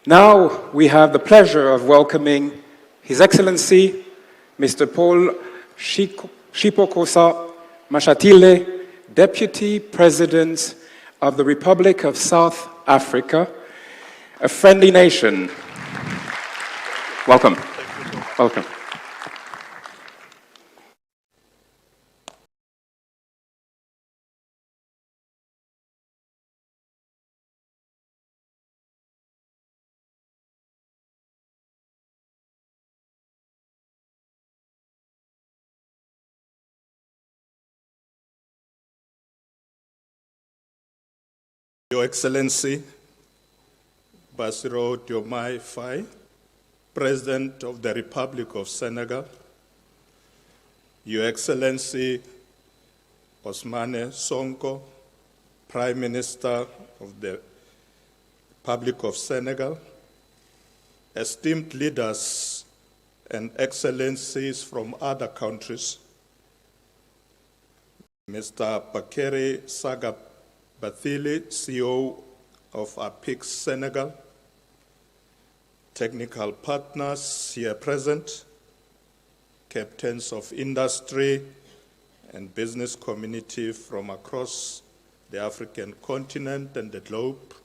Now we have the pleasure of welcoming His Excellency, Mr. Paul Shipokosa Mashatile, Deputy President of the Republic of South Africa, a friendly nation. Welcome. Welcome. Your Excellency, Bassirou Diomaye Faye, President of the Republic of Senegal, Your Excellency Ousmane Sonko, Prime Minister of the Republic of Senegal, esteemed leaders and excellencies from other countries, Mr. Bakary Saga Bathily, CEO of APIX Senegal, technical partners here present, captains of industry and business community from across the African continent and the globe,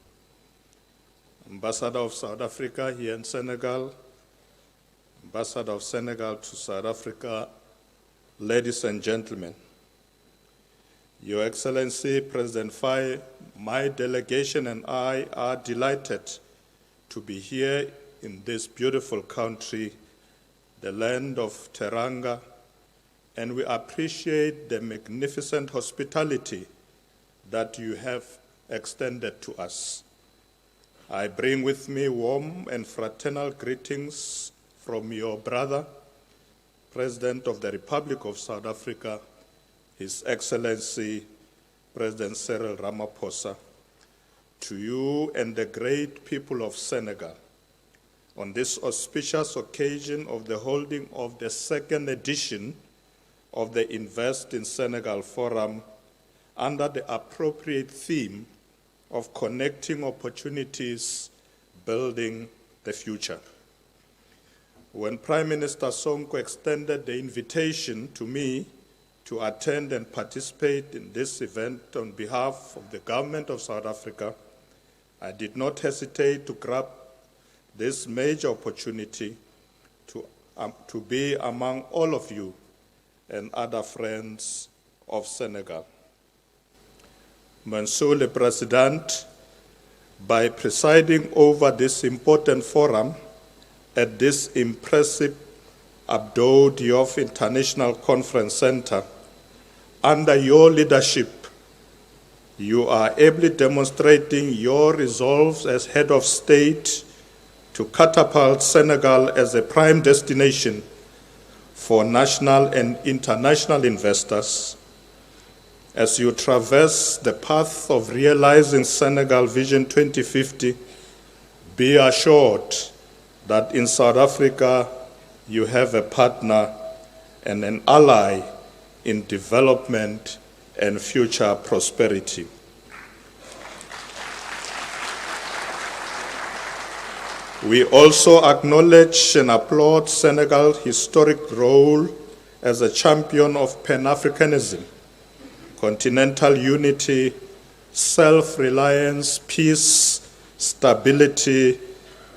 Ambassador of South Africa here in Senegal, Ambassador of Senegal to South Africa, ladies and gentlemen. Your Excellency, President Faye, my delegation and I are delighted to be here in this beautiful country, the land of Teranga, and we appreciate the magnificent hospitality that you have extended to us. I bring with me warm and fraternal greetings from your brother, President of the Republic of South Africa, His Excellency, President Cyril Ramaphosa, to you and the great people of Senegal on this auspicious occasion of the holding of the second edition of the Invest in Senegal Forum under the appropriate theme of connecting opportunities, building the future. When Prime Minister Sonko extended the invitation to me to attend and participate in this event on behalf of the government of South Africa, I did not hesitate to grab this major opportunity to be among all of you and other friends of Senegal. Monsieur le Président, by presiding over this important forum at this impressive Abdou Diouf International Conference Center, under your leadership, you are ably demonstrating your resolve as head of state to catapult Senegal as a prime destination for national and international investors. As you traverse the path of realizing Senegal Vision 2050, be assured that in South Africa you have a partner and an ally in development and future prosperity. We also acknowledge and applaud Senegal's historic role as a champion of Pan-Africanism, continental unity, self-reliance, peace, stability,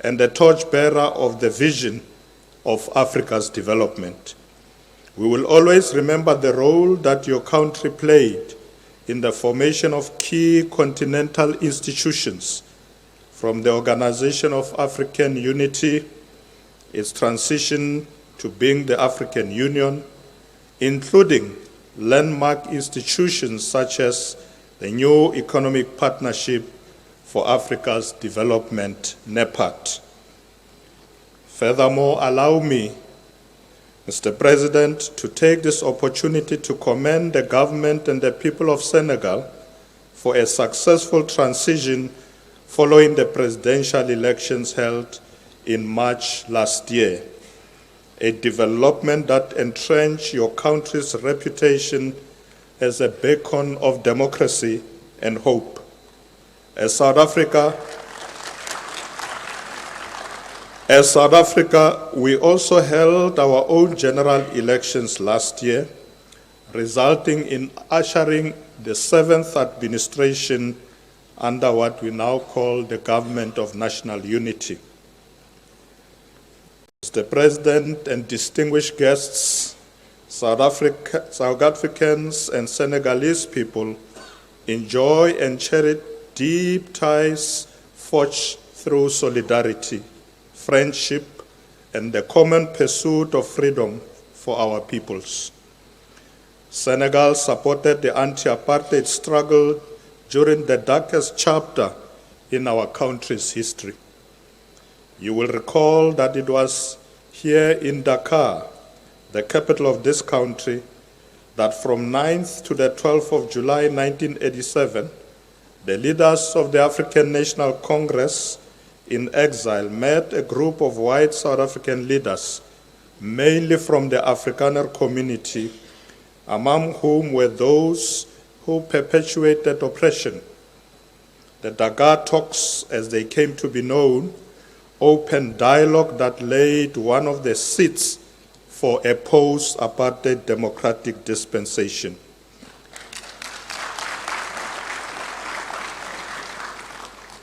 and the torchbearer of the vision of Africa's development. We will always remember the role that your country played in the formation of key continental institutions, from the Organization of African Unity, its transition to being the African Union, including landmark institutions such as the New Economic Partnership for Africa's Development, NEPAD. Furthermore, allow me, Mr. President, to take this opportunity to commend the government and the people of Senegal for a successful transition following the presidential elections held in March last year, a development that entrenched your country's reputation as a beacon of democracy and hope. As South Africa As South Africa, we also held our own general elections last year, resulting in ushering the seventh administration under what we now call the Government of National Unity. Mr. President and distinguished guests, South Africans and Senegalese people enjoy and cherish deep ties forged through solidarity, friendship, and the common pursuit of freedom for our peoples. Senegal supported the anti-apartheid struggle during the darkest chapter in our country's history. You will recall that it was here in Dakar, the capital of this country, that from 9th to the 12th of July 1987, the leaders of the African National Congress in exile met a group of white South African leaders, mainly from the Afrikaner community, among whom were those who perpetuated oppression. The Dakar talks, as they came to be known, opened dialogue that laid one of the seeds for a post-apartheid democratic dispensation.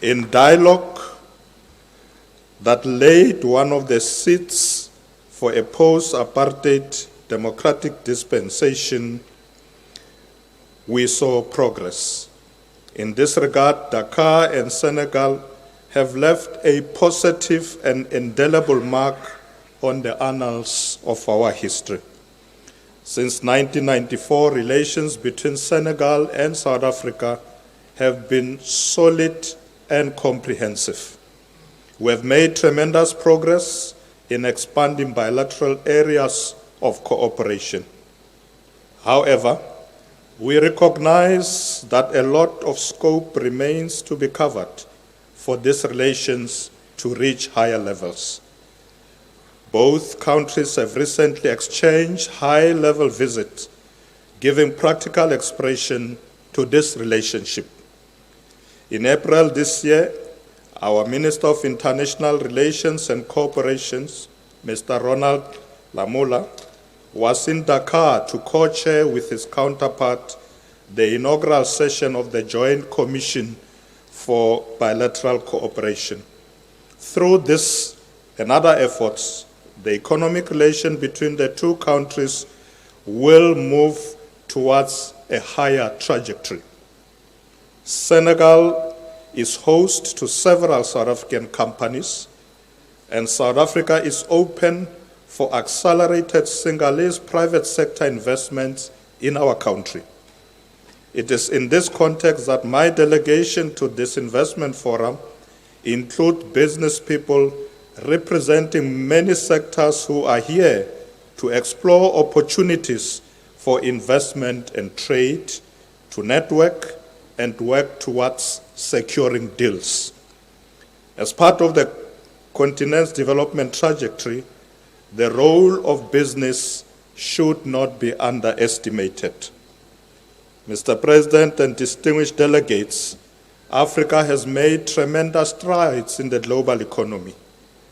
In dialogue that laid one of the seeds for a post-apartheid democratic dispensation, we saw progress. In this regard, Dakar and Senegal have left a positive and indelible mark on the annals of our history. Since 1994, relations between Senegal and South Africa have been solid and comprehensive. We have made tremendous progress in expanding bilateral areas of cooperation. However, we recognize that a lot of scope remains to be covered for these relations to reach higher levels. Both countries have recently exchanged high-level visits, giving practical expression to this relationship. In April this year, our Minister of International Relations and Cooperation, Mr. Ronald Lamola, was in Dakar to co-chair with his counterpart the inaugural session of the Joint Commission for Bilateral Cooperation. Through this and other efforts, the economic relation between the two countries will move towards a higher trajectory. Senegal is host to several South African companies, and South Africa is open for accelerated Senegalese private sector investments in our country. It is in this context that my delegation to this investment forum includes business people representing many sectors who are here to explore opportunities for investment and trade, to network and work towards securing deals. As part of the continent's development trajectory, the role of business should not be underestimated. Mr. President and distinguished delegates, Africa has made tremendous strides in the global economy.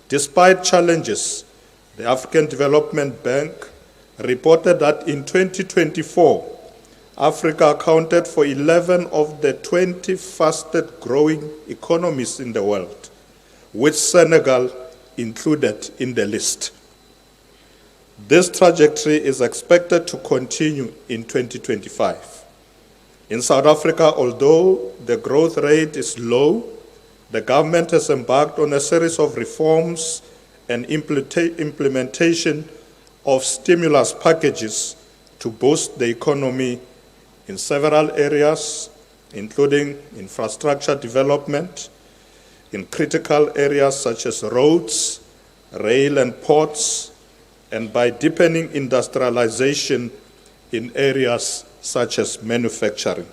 Despite challenges, the African Development Bank reported that in 2024, Africa accounted for 11 of the 20 fastest growing economies in the world, with Senegal included in the list. This trajectory is expected to continue in 2025. In South Africa, although the growth rate is low, the government has embarked on a series of reforms and implementation of stimulus packages to boost the economy in several areas, including infrastructure development, in critical areas such as roads, rail and ports, and by deepening industrialization in areas such as manufacturing.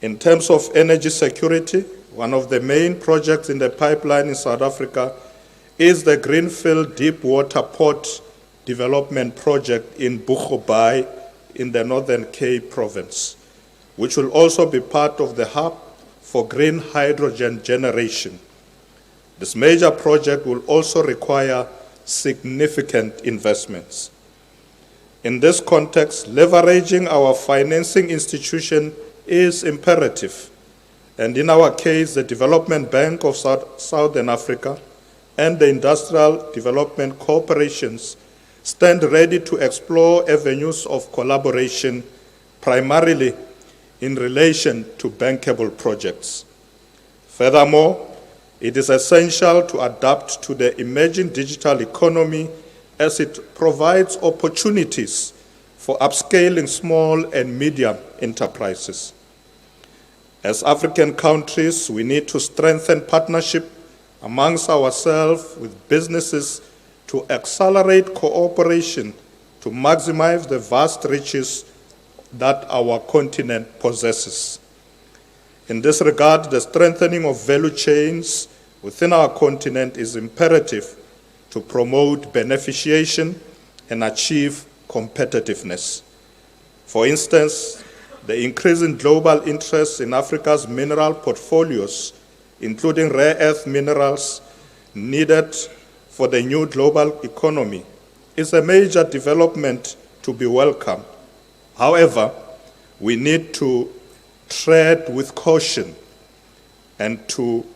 In terms of energy security, one of the main projects in the pipeline in South Africa is the Greenfield Deepwater Port Development Project in Boegoebaai in the Northern Cape Province, which will also be part of the hub for green hydrogen generation. This major project will also require significant investments. In this context, leveraging our financing institution is imperative. And in our case, the Development Bank of Southern Africa and the Industrial Development Corporations stand ready to explore avenues of collaboration, primarily in relation to bankable projects. Furthermore, it is essential to adapt to the emerging digital economy as it provides opportunities for upscaling small and medium enterprises. As African countries, we need to strengthen partnership amongst ourselves with businesses to accelerate cooperation to maximize the vast riches that our continent possesses. In this regard, the strengthening of value chains within our continent is imperative to promote beneficiation and achieve competitiveness. For instance, the increasing global interest in Africa's mineral portfolios, including rare earth minerals needed for the new global economy, is a major development to be welcomed. However, we need to tread with caution and to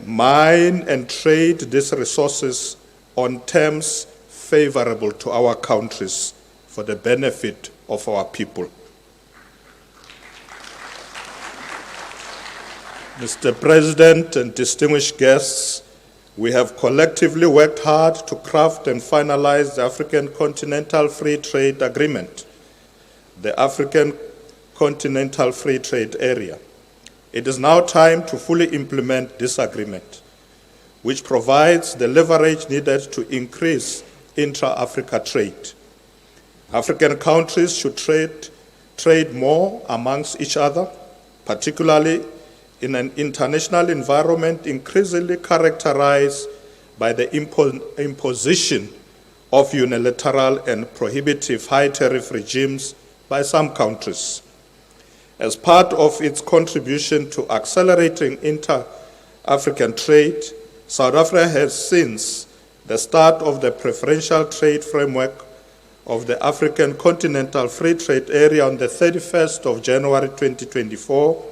mine and trade these resources on terms favorable to our countries for the benefit of our people. Mr. President and distinguished guests, we have collectively worked hard to craft and finalize the African Continental Free Trade Agreement, the African Continental Free Trade Area. It is now time to fully implement this agreement, which provides the leverage needed to increase intra-Africa trade. African countries should trade more amongst each other, particularly in an international environment increasingly characterized by the imposition of unilateral and prohibitive high tariff regimes by some countries. As part of its contribution to accelerating inter-African trade, South Africa has since the start of the preferential trade framework of the African Continental Free Trade Area on the 31st of January 2024,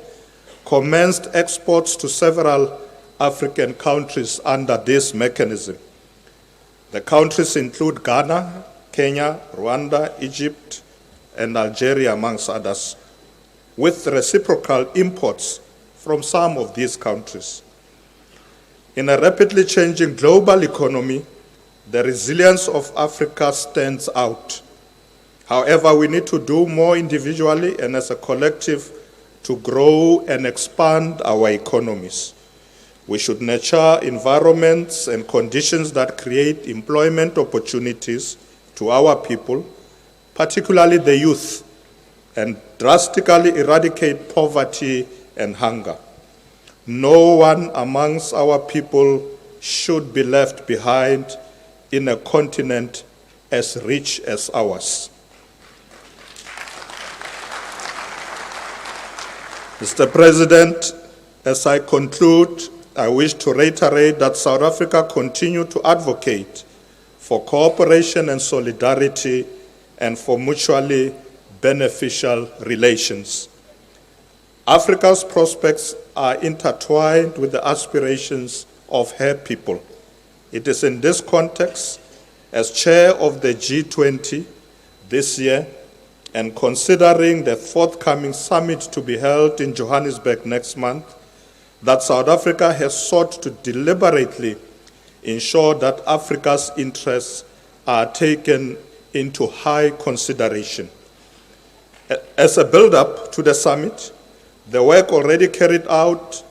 commenced exports to several African countries under this mechanism. The countries include Ghana, Kenya, Rwanda, Egypt, and Algeria, amongst others, with reciprocal imports from some of these countries. In a rapidly changing global economy, the resilience of Africa stands out. However, we need to do more individually and as a collective to grow and expand our economies. We should nurture environments and conditions that create employment opportunities to our people, particularly the youth, and drastically eradicate poverty and hunger. No one amongst our people should be left behind in a continent as rich as ours. Mr. President, as I conclude, I wish to reiterate that South Africa continues to advocate for cooperation and solidarity and for mutually beneficial relations. Africa's prospects are intertwined with the aspirations of her people. It is in this context, as chair of the G20 this year, and considering the forthcoming summit to be held in Johannesburg next month, that South Africa has sought to deliberately ensure that Africa's interests are taken into high consideration. As a build-up to the summit, the work already carried out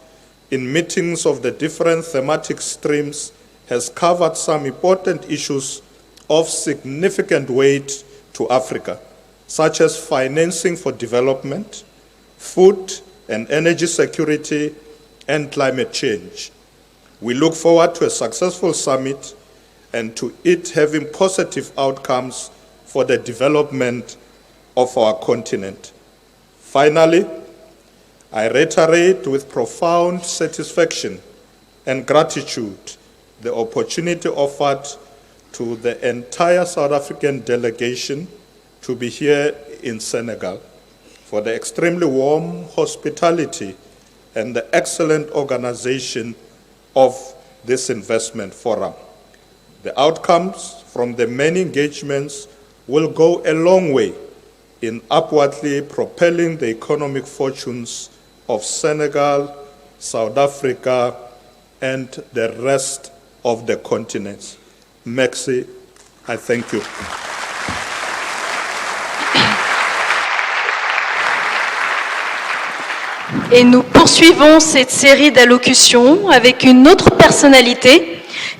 in meetings of the different thematic streams has covered some important issues of significant weight to Africa, such as financing for development, food and energy security, and climate change. We look forward to a successful summit and to it having positive outcomes for the development of our continent. Finally, I reiterate with profound satisfaction and gratitude the opportunity offered to the entire South African delegation to be here in Senegal, for the extremely warm hospitality and the excellent organization of this investment forum. The outcomes from the many engagements will go a long way in upwardly propelling the economic fortunes of Senegal, South Africa, and the rest of the continent. Merci, I thank you. Et nous poursuivons cette série d'allocutions avec une autre personnalité